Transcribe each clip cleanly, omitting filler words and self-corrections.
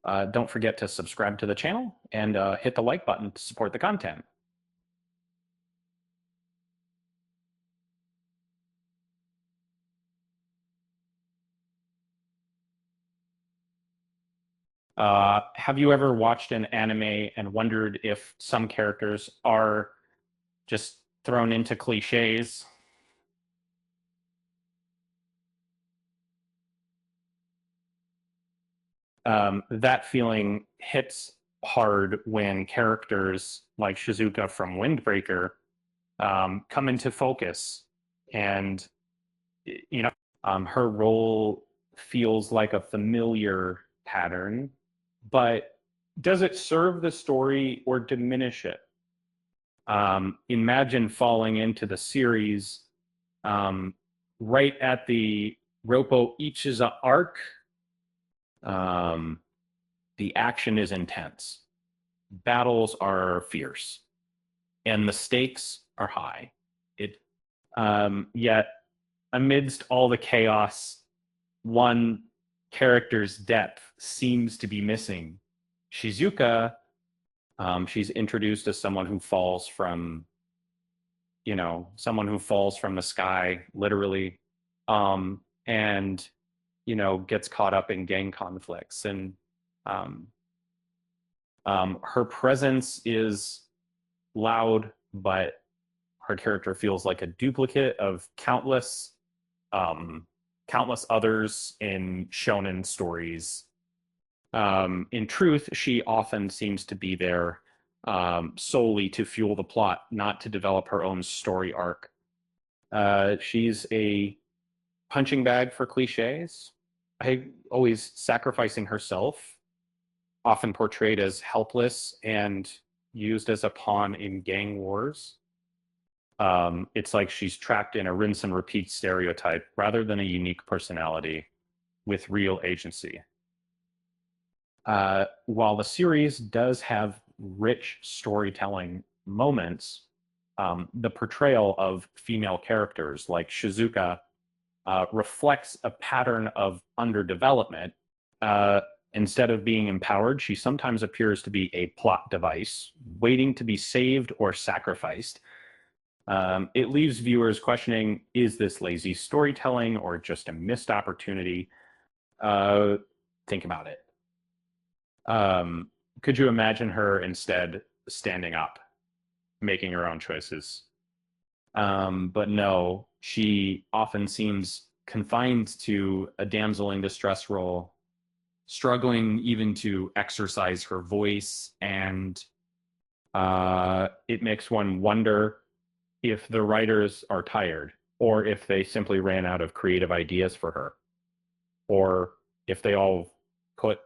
Don't forget to subscribe to the channel and hit the like button to support the content. Have you ever watched an anime and wondered if some characters are just thrown into cliches? That feeling hits hard when characters like Shizuka from Windbreaker come into focus, and you know, her role feels like a familiar pattern, but does it serve the story or diminish it? Imagine falling into the series um, right at the Roppo Ichiza arc. Um, the action is intense, battles are fierce, and the stakes are high. It Yet amidst all the chaos, one character's depth seems to be missing. Shizuka, she's introduced as someone who falls from, someone who falls from the sky, literally, and gets caught up in gang conflicts, and um, her presence is loud, but her character feels like a duplicate of um, countless others in shonen stories. In truth, she often seems to be there solely to fuel the plot, not to develop her own story arc. She's a punching bag for cliches. Always sacrificing herself, often portrayed as helpless and used as a pawn in gang wars. It's like she's trapped in a rinse and repeat stereotype rather than a unique personality with real agency. While the series does have rich storytelling moments, the portrayal of female characters like Shizuka reflects a pattern of underdevelopment. Uh, Instead of being empowered, she sometimes appears to be a plot device, waiting to be saved or sacrificed. It leaves viewers questioning, is this lazy storytelling or just a missed opportunity? Uh, think about it. Um, could you imagine her instead standing up, making her own choices? But no, she often seems confined to a damsel in distress role, struggling even to exercise her voice. And it makes one wonder if the writers are tired, or if they simply ran out of creative ideas for her, or if they all put.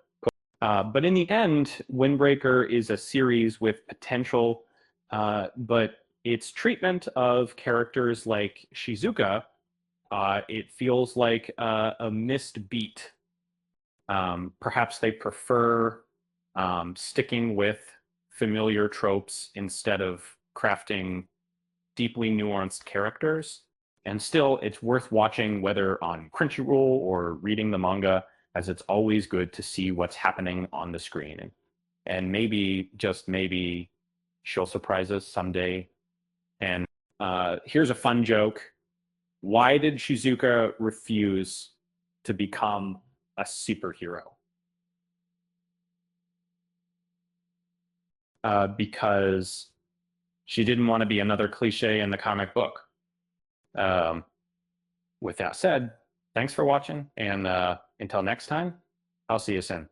But in the end, Windbreaker is a series with potential, but its treatment of characters like Shizuka, it feels like a missed beat. Perhaps they prefer sticking with familiar tropes instead of crafting deeply nuanced characters. And still, it's worth watching whether on Crunchyroll or reading the manga, as it's always good to see what's happening on the screen. And maybe, just maybe, she'll surprise us someday. And here's a fun joke. Why did Shizuka refuse to become a superhero? Because she didn't want to be another cliche in the comic book. Um, with that said, thanks for watching, and until next time, I'll see you soon.